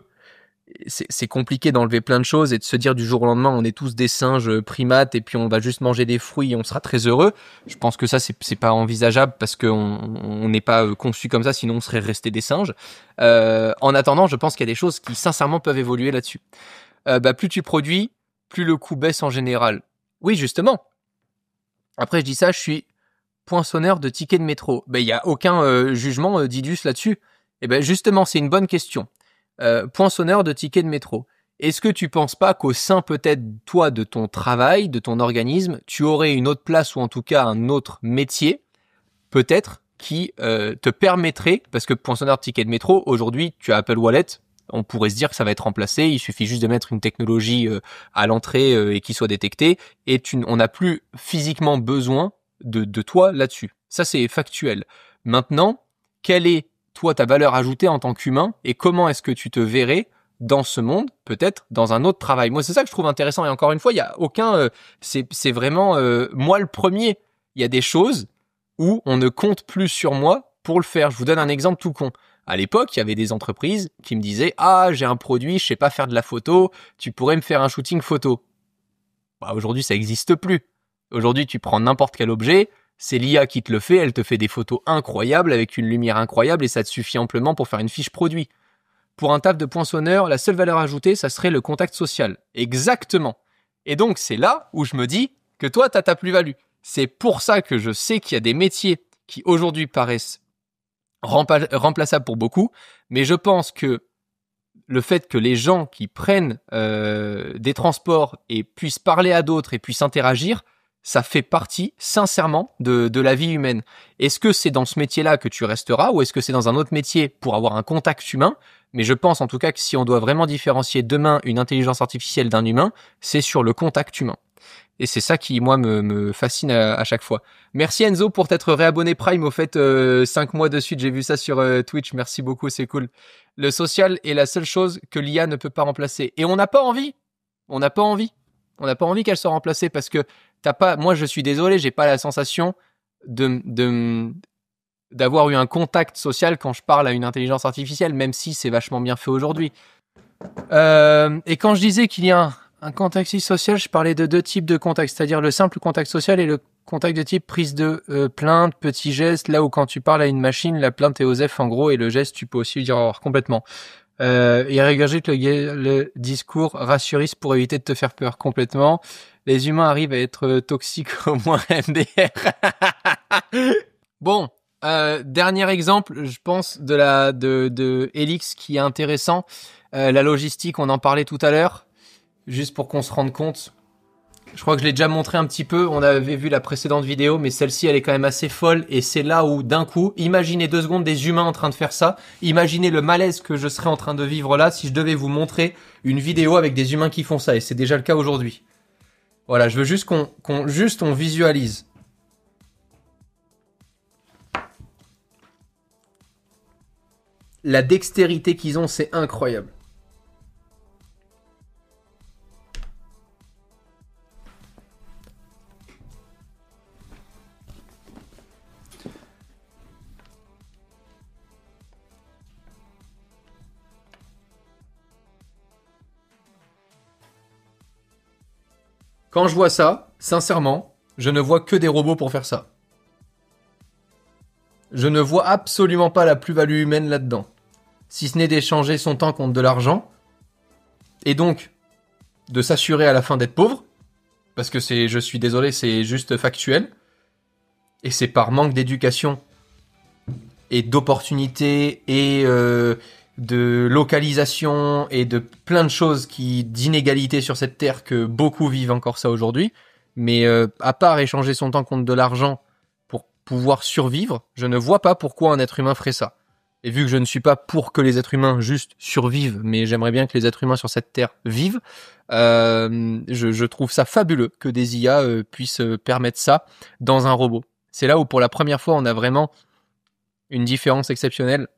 Speaker 1: c'est compliqué d'enlever plein de choses et de se dire du jour au lendemain on est tous des singes primates et puis on va juste manger des fruits et on sera très heureux. Je pense que ça c'est pas envisageable parce qu'on n'est pas conçu comme ça, sinon on serait resté des singes. En attendant, je pense qu'il y a des choses qui sincèrement peuvent évoluer là-dessus. Plus tu produis, plus le coût baisse en général. Oui, justement. Après je dis ça, je suis poinçonneur de tickets de métro. Il y a aucun jugement d'Idus là-dessus. Eh ben justement, c'est une bonne question. Poinçonneur de tickets de métro. Est-ce que tu penses pas qu'au sein peut-être, toi, de ton travail, de ton organisme, tu aurais une autre place ou en tout cas un autre métier, peut-être, qui te permettrait, parce que poinçonneur de tickets de métro, aujourd'hui, tu as Apple Wallet, on pourrait se dire que ça va être remplacé, il suffit juste de mettre une technologie à l'entrée et qu'il soit détecté, et on n'a plus physiquement besoin de toi là-dessus. Ça, c'est factuel. Maintenant, quelle est toi, ta valeur ajoutée en tant qu'humain et comment est-ce que tu te verrais dans ce monde, peut-être dans un autre travail. Moi, c'est ça que je trouve intéressant. Et encore une fois, il y a aucun... c'est vraiment moi le premier. Il y a des choses où on ne compte plus sur moi pour le faire. Je vous donne un exemple tout con. À l'époque, il y avait des entreprises qui me disaient « Ah, j'ai un produit, je sais pas faire de la photo, tu pourrais me faire un shooting photo. » Aujourd'hui, ça n'existe plus. Aujourd'hui, tu prends n'importe quel objet, c'est l'IA qui te le fait, elle te fait des photos incroyables avec une lumière incroyable et ça te suffit amplement pour faire une fiche produit. Pour un taf de poinçonneur, la seule valeur ajoutée, ça serait le contact social. Exactement. Et donc, c'est là où je me dis que toi, t'as ta plus-value. C'est pour ça que je sais qu'il y a des métiers qui aujourd'hui paraissent remplaçables pour beaucoup, mais je pense que le fait que les gens qui prennent des transports et puissent parler à d'autres et puissent interagir, ça fait partie, sincèrement, de la vie humaine. Est-ce que c'est dans ce métier-là que tu resteras ou est-ce que c'est dans un autre métier pour avoir un contact humain? Mais je pense en tout cas que si on doit vraiment différencier demain une intelligence artificielle d'un humain, c'est sur le contact humain. Et c'est ça qui, moi, me fascine à chaque fois. Merci Enzo pour t'être réabonné Prime. Au fait, 5 mois de suite, j'ai vu ça sur Twitch. Merci beaucoup, c'est cool. Le social est la seule chose que l'IA ne peut pas remplacer. Et on n'a pas envie. On n'a pas envie. On n'a pas envie qu'elle soit remplacée parce que moi, je suis désolé, j'ai pas la sensation d'avoir eu un contact social quand je parle à une intelligence artificielle, même si c'est vachement bien fait aujourd'hui. Et quand je disais qu'il y a un contact social, je parlais de 2 types de contacts, c'est-à-dire le simple contact social et le contact de type prise de plainte, petit geste, là où quand tu parles à une machine, la plainte est OSEF en gros, et le geste, tu peux aussi lui dire au revoir complètement. Il régurgite le discours rassuriste pour éviter de te faire peur complètement. Les humains arrivent à être toxiques au moins MDR. Bon, dernier exemple, je pense de Helix qui est intéressant. La logistique, on en parlait tout à l'heure. Juste pour qu'on se rende compte, je crois que je l'ai déjà montré un petit peu, on avait vu la précédente vidéo, mais celle-ci elle est quand même assez folle et c'est là où d'un coup, imaginez 2 secondes des humains en train de faire ça, imaginez le malaise que je serais en train de vivre là si je devais vous montrer une vidéo avec des humains qui font ça, et c'est déjà le cas aujourd'hui. Voilà, je veux juste qu'on visualise. La dextérité qu'ils ont, c'est incroyable. Quand je vois ça, sincèrement, je ne vois que des robots pour faire ça. Je ne vois absolument pas la plus-value humaine là-dedans. Si ce n'est d'échanger son temps contre de l'argent, et donc de s'assurer à la fin d'être pauvre, parce que je suis désolé, c'est juste factuel, et c'est par manque d'éducation et d'opportunités et de localisation et de plein de choses d'inégalités sur cette terre que beaucoup vivent encore ça aujourd'hui. Mais à part échanger son temps contre de l'argent pour pouvoir survivre, je ne vois pas pourquoi un être humain ferait ça. Et vu que je ne suis pas pour que les êtres humains juste survivent, mais j'aimerais bien que les êtres humains sur cette terre vivent, je trouve ça fabuleux que des IA puissent permettre ça dans un robot. C'est là où pour la première fois on a vraiment une différence exceptionnelle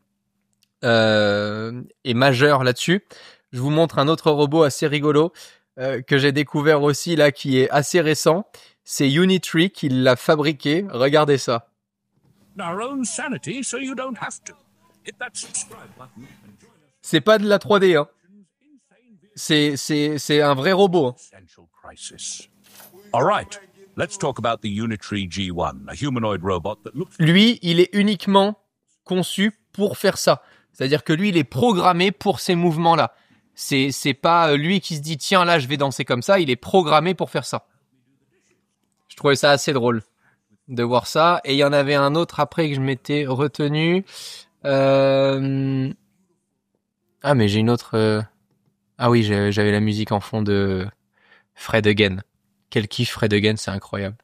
Speaker 1: et majeure là-dessus. Je vous montre un autre robot assez rigolo que j'ai découvert aussi là, qui est assez récent. C'est Unitree qui l'a fabriqué. Regardez ça. C'est pas de la 3D, hein. C'est un vrai robot. Hein. Lui, il est uniquement conçu pour faire ça. C'est-à-dire que lui, il est programmé pour ces mouvements-là. C'est pas lui qui se dit tiens là je vais danser comme ça. Il est programmé pour faire ça. Je trouvais ça assez drôle de voir ça. Et il y en avait un autre après que je m'étais retenu. Ah mais j'ai une autre. Ah oui, j'avais la musique en fond de Fred Again. Quel kiff Fred Again, c'est incroyable.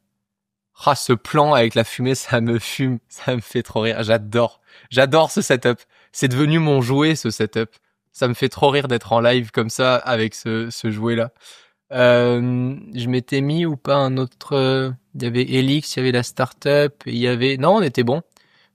Speaker 1: Ah, ce plan avec la fumée, ça me fume, ça me fait trop rire. J'adore ce setup. C'est devenu mon jouet, ce setup. Ça me fait trop rire d'être en live comme ça avec ce jouet-là. Je m'étais mis ou pas un autre. Il y avait Helix, il y avait la startup, il y avait. Non, on était bon.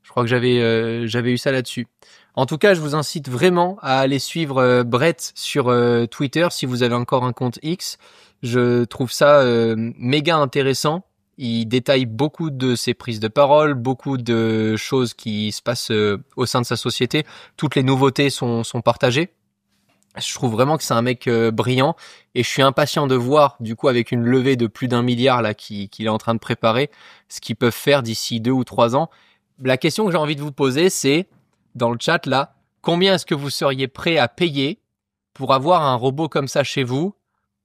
Speaker 1: Je crois que j'avais eu ça là-dessus. En tout cas, je vous incite vraiment à aller suivre Brett sur Twitter si vous avez encore un compte X. Je trouve ça méga intéressant. Il détaille beaucoup de ses prises de parole, beaucoup de choses qui se passent au sein de sa société. Toutes les nouveautés sont partagées. Je trouve vraiment que c'est un mec brillant et je suis impatient de voir, du coup, avec une levée de plus d'1 milliard là qu'il est en train de préparer, ce qu'ils peuvent faire d'ici 2 ou 3 ans. La question que j'ai envie de vous poser, c'est, dans le chat là, combien est-ce que vous seriez prêt à payer pour avoir un robot comme ça chez vous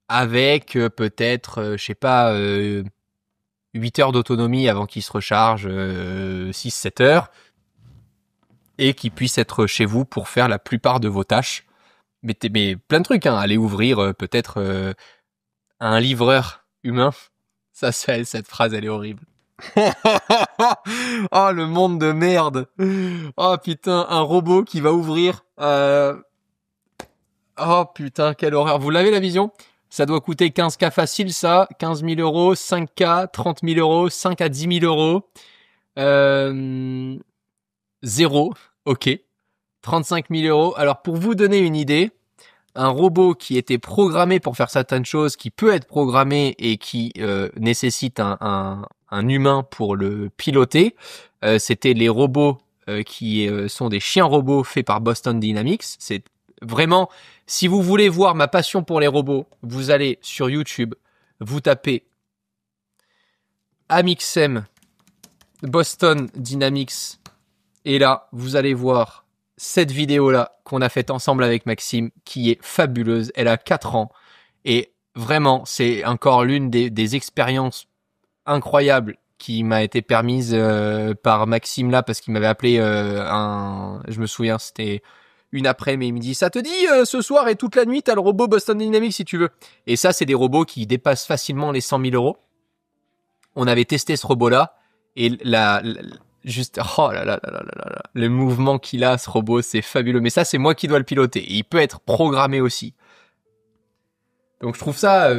Speaker 1: avec peut-être, je sais pas, 8 heures d'autonomie avant qu'il se recharge, 6-7 heures, et qui puisse être chez vous pour faire la plupart de vos tâches. Mais plein de trucs, hein. Aller ouvrir peut-être un livreur humain. Cette phrase, elle est horrible. Oh, le monde de merde. Oh putain, un robot qui va ouvrir. Oh putain, quelle horreur. Vous l'avez la vision? Ça doit coûter 15K facile, ça. 15 000 euros, 5K, 30 000 euros, 5 à 10 000 euros. 0, ok. 35 000 euros. Alors, pour vous donner une idée, un robot qui était programmé pour faire certaines choses, qui peut être programmé et qui nécessite un humain pour le piloter, c'était les robots qui sont des chiens robots faits par Boston Dynamics. C'est vraiment, si vous voulez voir ma passion pour les robots, vous allez sur YouTube, vous tapez Amixem Boston Dynamics, et là, vous allez voir cette vidéo-là qu'on a faite ensemble avec Maxime, qui est fabuleuse. Elle a 4 ans. Et vraiment, c'est encore l'une des expériences incroyables qui m'a été permise par Maxime là, parce qu'il m'avait appelé je me souviens, c'était une après, mais il me dit, ça te dit ce soir et toute la nuit, t'as le robot Boston Dynamics si tu veux. Et ça, c'est des robots qui dépassent facilement les 100 000 euros. On avait testé ce robot-là, et juste, oh là là là là là là, le mouvement qu'il a, ce robot, c'est fabuleux. Mais ça, c'est moi qui dois le piloter. Et il peut être programmé aussi. Donc je trouve ça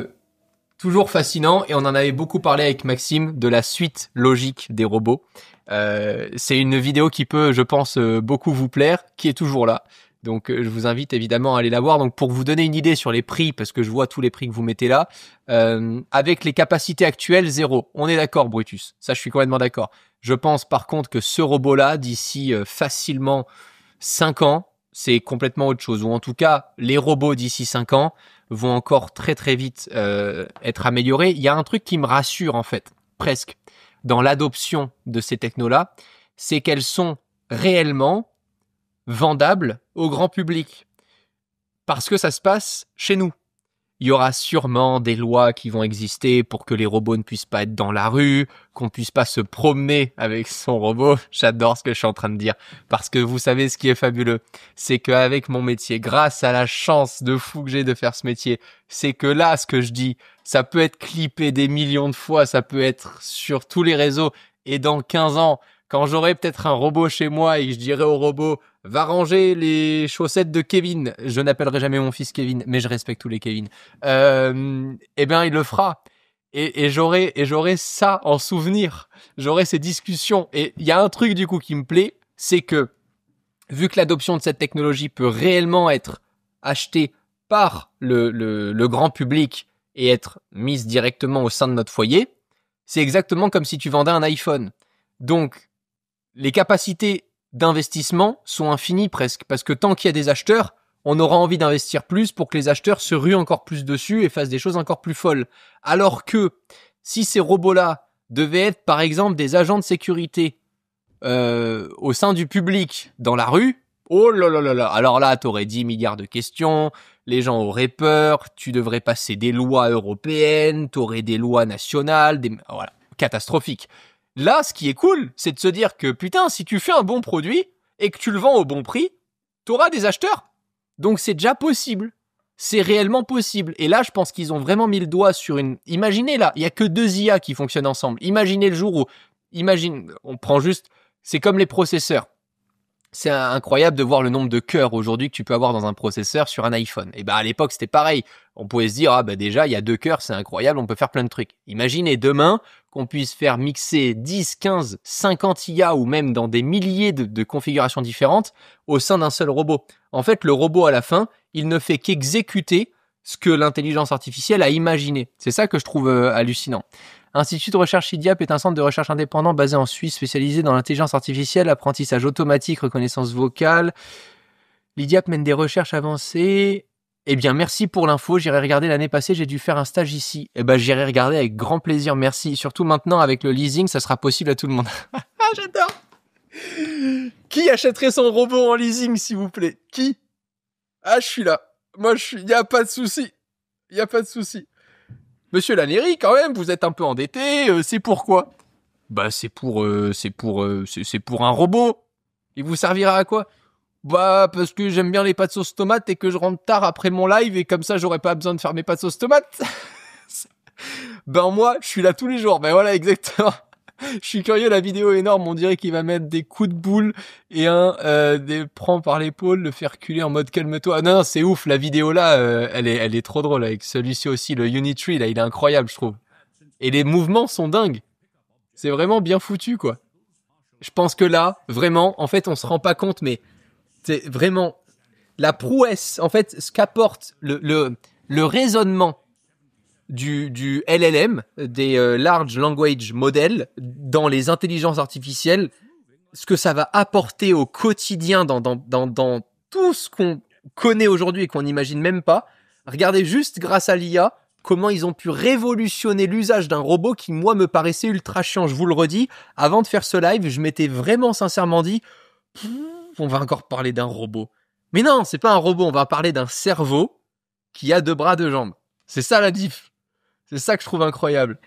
Speaker 1: toujours fascinant. Et on en avait beaucoup parlé avec Maxime de la suite logique des robots. C'est une vidéo qui peut, je pense, beaucoup vous plaire, qui est toujours là. Donc je vous invite évidemment à aller la voir. Donc pour vous donner une idée sur les prix, parce que je vois tous les prix que vous mettez là, avec les capacités actuelles, 0. On est d'accord, Brutus. Ça, je suis complètement d'accord. Je pense par contre que ce robot-là, d'ici facilement 5 ans, c'est complètement autre chose. Ou en tout cas, les robots d'ici 5 ans vont encore très très vite être améliorés. Il y a un truc qui me rassure en fait, presque, dans l'adoption de ces technos-là, c'est qu'elles sont réellement vendables au grand public. Parce que ça se passe chez nous. Il y aura sûrement des lois qui vont exister pour que les robots ne puissent pas être dans la rue, qu'on puisse pas se promener avec son robot. J'adore ce que je suis en train de dire. Parce que vous savez ce qui est fabuleux, c'est qu'avec mon métier, grâce à la chance de fou que j'ai de faire ce métier, c'est que là, ce que je dis, ça peut être clippé des millions de fois, ça peut être sur tous les réseaux. Et dans 15 ans, quand j'aurai peut-être un robot chez moi et que je dirai au robot, va ranger les chaussettes de Kevin. Je n'appellerai jamais mon fils Kevin, mais je respecte tous les Kevin. Eh bien, il le fera. Et j'aurai ça en souvenir. J'aurai ces discussions. Et il y a un truc, du coup, qui me plaît, c'est que, vu que l'adoption de cette technologie peut réellement être achetée par le grand public et être mise directement au sein de notre foyer, c'est exactement comme si tu vendais un iPhone. Donc, les capacités d'investissement sont infinies presque, parce que tant qu'il y a des acheteurs, on aura envie d'investir plus pour que les acheteurs se ruent encore plus dessus et fassent des choses encore plus folles. Alors que si ces robots-là devaient être par exemple des agents de sécurité au sein du public dans la rue, oh là là là là, alors là t'aurais 10 milliards de questions, les gens auraient peur, tu devrais passer des lois européennes, t'aurais des lois nationales, voilà, catastrophique. Là, ce qui est cool, c'est de se dire que, putain, si tu fais un bon produit et que tu le vends au bon prix, t'auras des acheteurs. Donc c'est déjà possible. C'est réellement possible. Et là, je pense qu'ils ont vraiment mis le doigt sur une... Imaginez là, il y a que 2 IA qui fonctionnent ensemble. Imaginez le jour où... on prend juste... C'est comme les processeurs. C'est incroyable de voir le nombre de cœurs aujourd'hui que tu peux avoir dans un processeur sur un iPhone. Et à l'époque, c'était pareil. On pouvait se dire, déjà, il y a 2 cœurs, c'est incroyable, on peut faire plein de trucs. Imaginez demain qu'on puisse faire mixer 10, 15, 50 IA ou même dans des milliers de configurations différentes au sein d'un seul robot. En fait, le robot, à la fin, il ne fait qu'exécuter ce que l'intelligence artificielle a imaginé. C'est ça que je trouve hallucinant. Institut de recherche IDIAP est un centre de recherche indépendant basé en Suisse spécialisé dans l'intelligence artificielle, apprentissage automatique, reconnaissance vocale. L'IDIAP mène des recherches avancées. Eh bien, merci pour l'info. J'irai regarder l'année passée, j'ai dû faire un stage ici. J'irai regarder avec grand plaisir. Merci. Surtout maintenant, avec le leasing, ça sera possible à tout le monde. Ah, j'adore. Qui achèterait son robot en leasing, s'il vous plaît? Qui? Ah, je suis là. Moi, il n'y a pas de souci. y a pas de souci. Monsieur Laneri, quand même, vous êtes un peu endetté, c'est pourquoi? Bah, c'est pour un robot. Il vous servira à quoi? Bah, parce que j'aime bien les pâtes sauce tomate et que je rentre tard après mon live et comme ça, j'aurais pas besoin de faire mes pâtes sauce tomate. Ben, moi, je suis là tous les jours. Ben voilà, exactement. Je suis curieux, la vidéo est énorme. On dirait qu'il va mettre des coups de boule et des prend par l'épaule, le faire reculer en mode calme-toi. Non, c'est ouf. La vidéo là, elle est trop drôle avec celui-ci aussi, le Unitree là, il est incroyable, je trouve. Et les mouvements sont dingues. C'est vraiment bien foutu, quoi. Je pense que là, vraiment, en fait, on se rend pas compte, mais c'est vraiment la prouesse. En fait, ce qu'apporte le raisonnement du LLM, des Large Language Model, dans les intelligences artificielles, ce que ça va apporter au quotidien dans tout ce qu'on connaît aujourd'hui et qu'on n'imagine même pas. Regardez juste grâce à l'IA, comment ils ont pu révolutionner l'usage d'un robot qui, moi, me paraissait ultra chiant. Je vous le redis, avant de faire ce live, je m'étais vraiment sincèrement dit, on va encore parler d'un robot. Mais non, c'est pas un robot, on va parler d'un cerveau qui a 2 bras, 2 jambes. C'est ça la diff. C'est ça que je trouve incroyable.